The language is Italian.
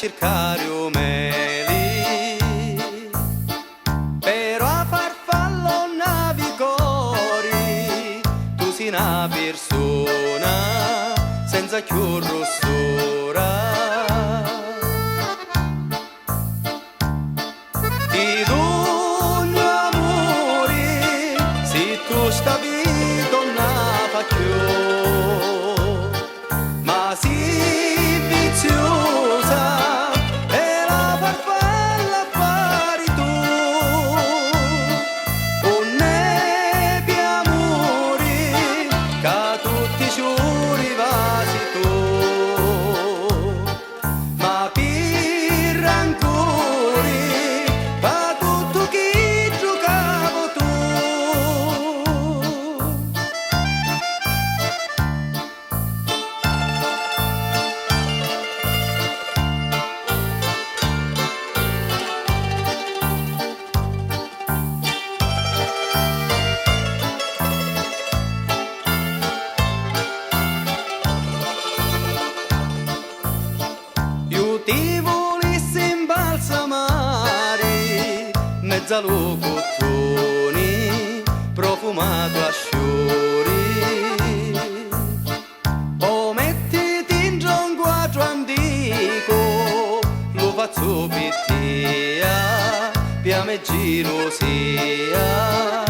cercare umeli, però a farfallo navigori, tu sei una persona senza più rossura. Ti dogno amore, se tu sta vita non fa più, ma si viziosa e la farfalla fari tu. Un nebbia amore, che tutti i giorni vasi tu, ma per rancore fa tutto chi giocavo tu. Io ti volessi imbalsamare mezza locuttoni profumato a sciori, o mettiti in un quadro antico, lo faccio per te, piameggino sia.